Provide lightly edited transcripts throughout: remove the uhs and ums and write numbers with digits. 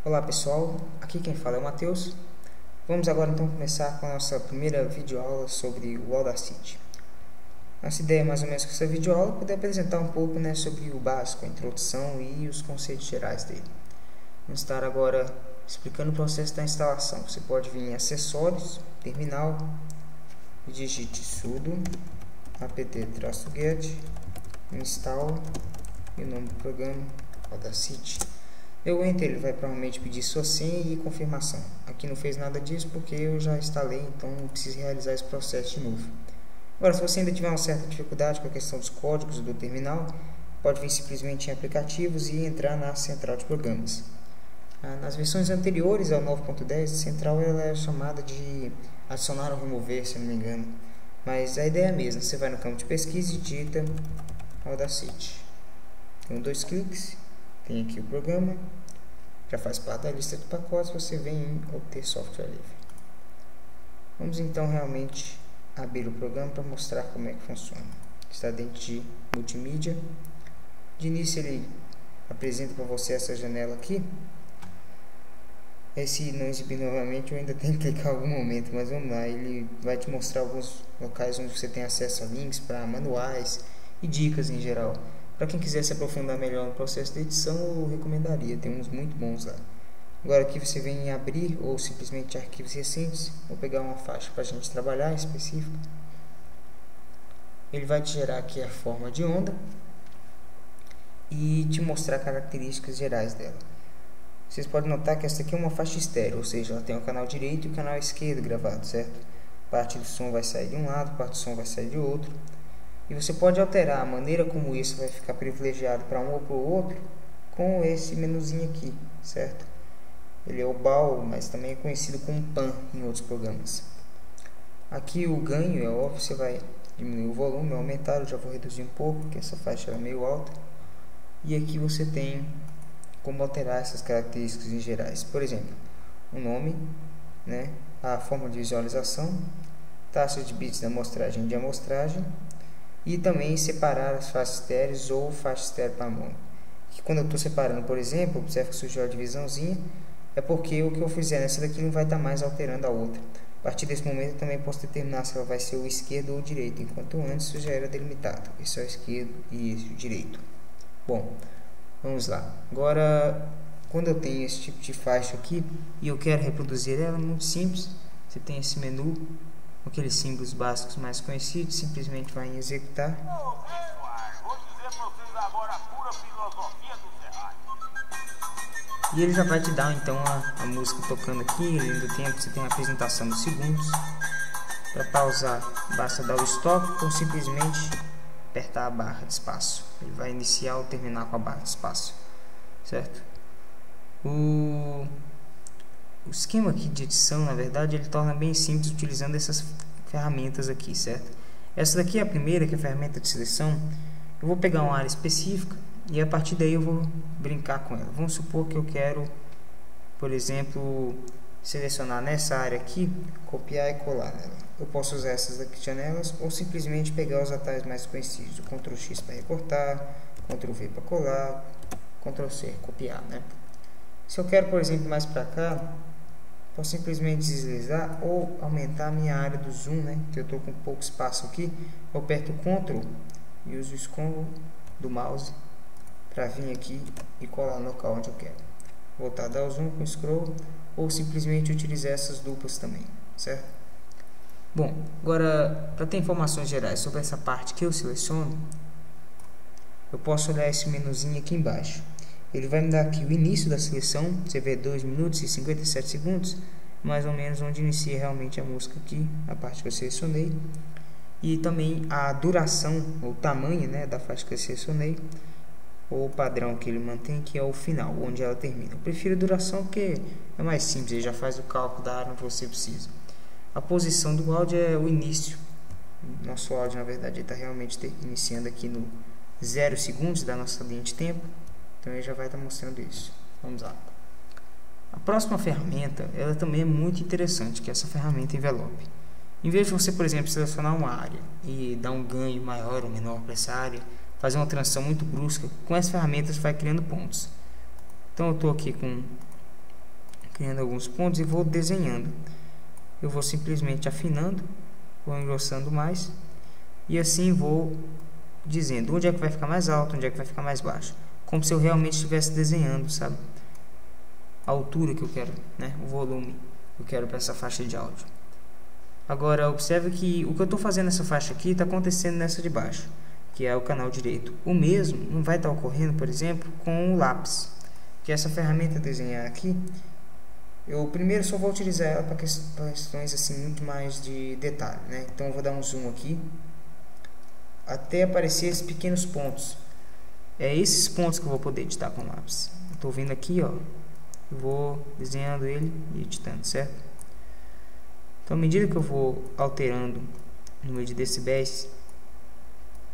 Olá pessoal, aqui quem fala é o Matheus. Vamos agora então começar com a nossa primeira videoaula sobre o Audacity. Nossa ideia mais ou menos com essa videoaula é poder apresentar um pouco sobre o básico, a introdução e os conceitos gerais dele. Vamos estar agora explicando o processo da instalação. Você pode vir em acessórios, terminal, e digite sudo apt-get install e o nome do programa Audacity. Eu enter, ele vai provavelmente pedir sua senha e confirmação. Aqui não fez nada disso porque eu já instalei, então não preciso realizar esse processo de novo. Agora, se você ainda tiver uma certa dificuldade com a questão dos códigos do terminal, pode vir simplesmente em aplicativos e entrar na central de programas. Nas versões anteriores ao 9.10, a central ela é chamada de adicionar ou remover, se não me engano. Mas a ideia é a mesma, você vai no campo de pesquisa e digita Audacity. Tem 2 cliques. Tem aqui o programa, já faz parte da lista de pacotes, você vem em obter software livre. Vamos então realmente abrir o programa para mostrar como é que funciona. Está dentro de multimídia. De início ele apresenta para você essa janela aqui. Se não exibir novamente eu ainda tenho que clicar em algum momento, mas vamos lá. Ele vai te mostrar alguns locais onde você tem acesso a links para manuais e dicas em geral. Para quem quiser se aprofundar melhor no processo de edição, eu recomendaria, tem uns muito bons lá. Agora aqui você vem em abrir ou simplesmente arquivos recentes. Vou pegar uma faixa para a gente trabalhar específica. Ele vai te gerar aqui a forma de onda e te mostrar características gerais dela. Vocês podem notar que essa aqui é uma faixa estéreo, ou seja, ela tem o canal direito e o canal esquerdo gravado, certo? Parte do som vai sair de um lado, parte do som vai sair de outro. E você pode alterar a maneira como isso vai ficar privilegiado para um ou para o outro com esse menuzinho aqui, certo? Ele é o BAW, mas também é conhecido como PAN em outros programas. Aqui o ganho é óbvio, você vai diminuir o volume, aumentar, eu já vou reduzir um pouco, porque essa faixa é meio alta. E aqui você tem como alterar essas características em gerais. Por exemplo, o nome, a forma de visualização, taxa de bits da amostragem e de amostragem, e também separar as faixas estéreos ou faixa estéreo para mono. Que quando eu estou separando, por exemplo, observe que surgiu a divisãozinha, é porque o que eu fizer nessa daqui não vai estar mais alterando a outra. A partir desse momento eu também posso determinar se ela vai ser o esquerdo ou o direito, enquanto antes isso já era delimitado. Esse é o esquerdo e esse é o direito. Bom, vamos lá. Agora, quando eu tenho esse tipo de faixa aqui e eu quero reproduzir ela, é muito simples. Você tem esse menu, aqueles símbolos básicos mais conhecidos, simplesmente vai em executar. E ele já vai te dar então a música tocando aqui, além do tempo você tem a apresentação dos segundos. Para pausar basta dar o stop ou simplesmente apertar a barra de espaço. Ele vai iniciar ou terminar com a barra de espaço, certo? O esquema aqui de edição, na verdade, ele torna bem simples utilizando essas ferramentas aqui, certo? Essa daqui é a primeira, que é a ferramenta de seleção. Eu vou pegar uma área específica e a partir daí eu vou brincar com ela. Vamos supor que eu quero, por exemplo, selecionar nessa área aqui, copiar e colar nela. Eu posso usar essas daqui janelas ou simplesmente pegar os atalhos mais conhecidos. O Ctrl X para recortar, Ctrl V para colar, Ctrl C copiar, Se eu quero, por exemplo, mais para cá, posso simplesmente deslizar ou aumentar a minha área do zoom, que eu estou com pouco espaço aqui. Eu aperto o Ctrl e uso o scroll do mouse para vir aqui e colar no local onde eu quero. Voltar a dar o zoom com o scroll ou simplesmente utilizar essas duplas também, certo? Bom, agora para ter informações gerais sobre essa parte que eu seleciono, eu posso olhar esse menuzinho aqui embaixo. Ele vai me dar aqui o início da seleção, você vê 2 minutos e 57 segundos, mais ou menos onde inicia realmente a música aqui, a parte que eu selecionei. E também a duração, ou tamanho da faixa que eu selecionei, ou o padrão que ele mantém, que é o final, onde ela termina. Eu prefiro a duração porque é mais simples, ele já faz o cálculo da área onde você precisa. A posição do áudio é o início. Nosso áudio, na verdade, está realmente iniciando aqui no 0 segundos da nossa linha de tempo. Então ele já vai estar mostrando isso. Vamos lá. A próxima ferramenta, ela também é muito interessante, que é essa ferramenta envelope. Em vez de você, por exemplo, selecionar uma área e dar um ganho maior ou menor para essa área, fazer uma transição muito brusca, com essa ferramenta você vai criando pontos. Então eu estou aqui com criando alguns pontos e vou desenhando. Eu vou simplesmente afinando, vou engrossando mais e assim vou dizendo onde é que vai ficar mais alto, onde é que vai ficar mais baixo, como se eu realmente estivesse desenhando, sabe? A altura que eu quero, né? O volume que eu quero para essa faixa de áudio. Agora observe que o que eu estou fazendo nessa faixa aqui está acontecendo nessa de baixo, que é o canal direito. O mesmo não vai estar ocorrendo, por exemplo, com o lápis, que é essa ferramenta desenhar aqui. Eu primeiro só vou utilizar ela para questões assim muito mais de detalhe, né? Então eu vou dar um zoom aqui até aparecer esses pequenos pontos. É esses pontos que eu vou poder editar com o lápis. Estou vindo aqui, ó, eu vou desenhando ele e editando, certo? Então, à medida que eu vou alterando o número de decibéis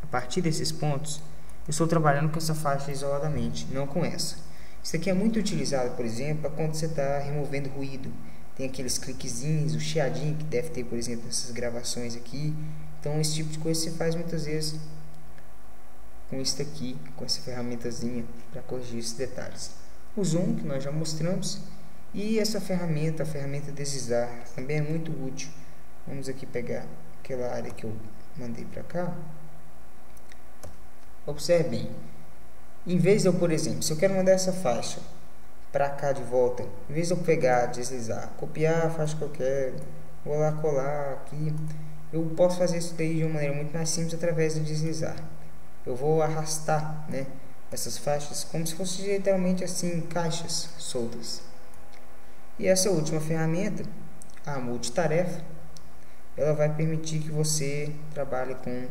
a partir desses pontos, eu estou trabalhando com essa faixa isoladamente, não com essa. Isso aqui é muito utilizado, por exemplo, quando você está removendo ruído. Tem aqueles cliquezinhos, o chiadinho que deve ter, por exemplo, nessas gravações aqui. Então, esse tipo de coisa você faz muitas vezes com isso aqui, com essa ferramentazinha para corrigir esses detalhes. O zoom, que nós já mostramos, e essa ferramenta, a ferramenta deslizar, também é muito útil. Vamos aqui pegar aquela área que eu mandei para cá. Observe bem. Em vez de eu, por exemplo, se eu quero mandar essa faixa para cá de volta, em vez de eu pegar, deslizar, copiar a faixa que eu quero, vou lá colar aqui, eu posso fazer isso daí de uma maneira muito mais simples através do deslizar. Eu vou arrastar, né, essas faixas como se fossem literalmente assim caixas soltas. E essa última ferramenta, a multitarefa, ela vai permitir que você trabalhe com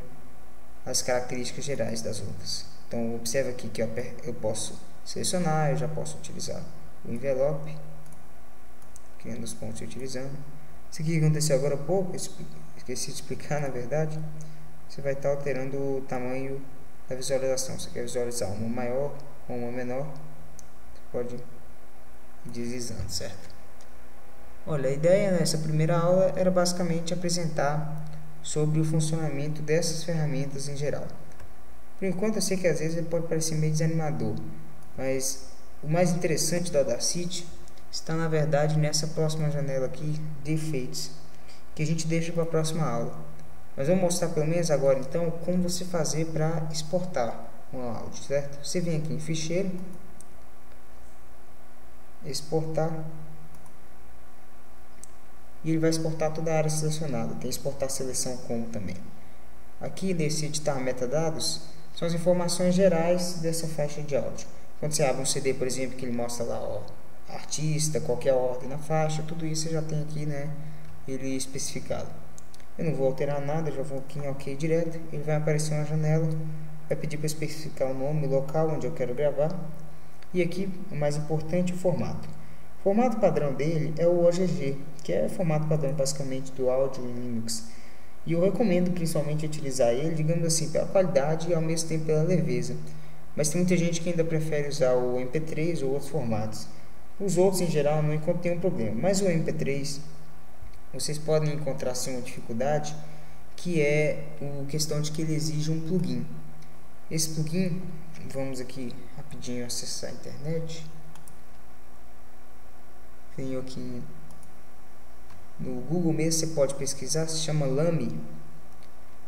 as características gerais das outras. Então, observe aqui que eu posso selecionar, eu já posso utilizar o envelope, criando os pontos e utilizando. Isso aqui que aconteceu agora há pouco, esqueci de explicar na verdade. Você vai estar alterando o tamanho da visualização. Você quer visualizar uma maior ou uma menor, você pode ir deslizando, certo? Olha, a ideia nessa primeira aula era basicamente apresentar sobre o funcionamento dessas ferramentas em geral. Por enquanto eu sei que às vezes ele pode parecer meio desanimador, mas o mais interessante do Audacity está na verdade nessa próxima janela aqui de efeitos, que a gente deixa para a próxima aula. Mas vou mostrar pelo menos agora então como você fazer para exportar um áudio, certo? Você vem aqui em ficheiro, exportar, e ele vai exportar toda a área selecionada. Tem exportar seleção como também. Aqui nesse editar metadados são as informações gerais dessa faixa de áudio. Quando você abre um CD, por exemplo, que ele mostra lá, ó, artista, qualquer ordem na faixa, tudo isso você já tem aqui, né, ele especificado. Eu não vou alterar nada, já vou aqui em OK direto, ele vai aparecer uma janela, vai pedir para especificar o nome, o local onde eu quero gravar, e aqui, o mais importante, o formato. O formato padrão dele é o OGG, que é o formato padrão basicamente do áudio em Linux. E eu recomendo principalmente utilizar ele, digamos assim, pela qualidade e ao mesmo tempo pela leveza. Mas tem muita gente que ainda prefere usar o MP3 ou outros formatos. Os outros em geral não encontram nenhum problema, mas o MP3 vocês podem encontrar sim uma dificuldade, que é a questão de que ele exige um plugin. Esse plugin, vamos aqui rapidinho acessar a internet. Venho aqui no Google mesmo, você pode pesquisar, se chama Lamy.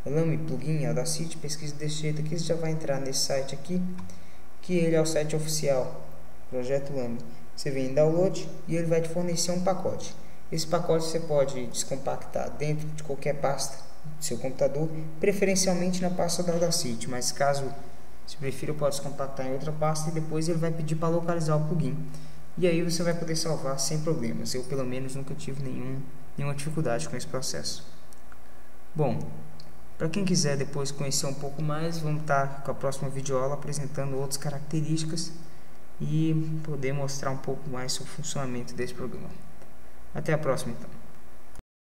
Lamy plugin Audacity, pesquisa desse jeito aqui, você já vai entrar nesse site aqui, que ele é o site oficial, projeto Lamy. Você vem em download e ele vai te fornecer um pacote. Esse pacote você pode descompactar dentro de qualquer pasta do seu computador, preferencialmente na pasta da Audacity, mas caso você prefira, pode descompactar em outra pasta e depois ele vai pedir para localizar o plugin. E aí você vai poder salvar sem problemas. Eu pelo menos nunca tive nenhuma dificuldade com esse processo. Bom, para quem quiser depois conhecer um pouco mais, vamos estar com a próxima videoaula apresentando outras características e poder mostrar um pouco mais sobre o funcionamento desse programa. Até a próxima então.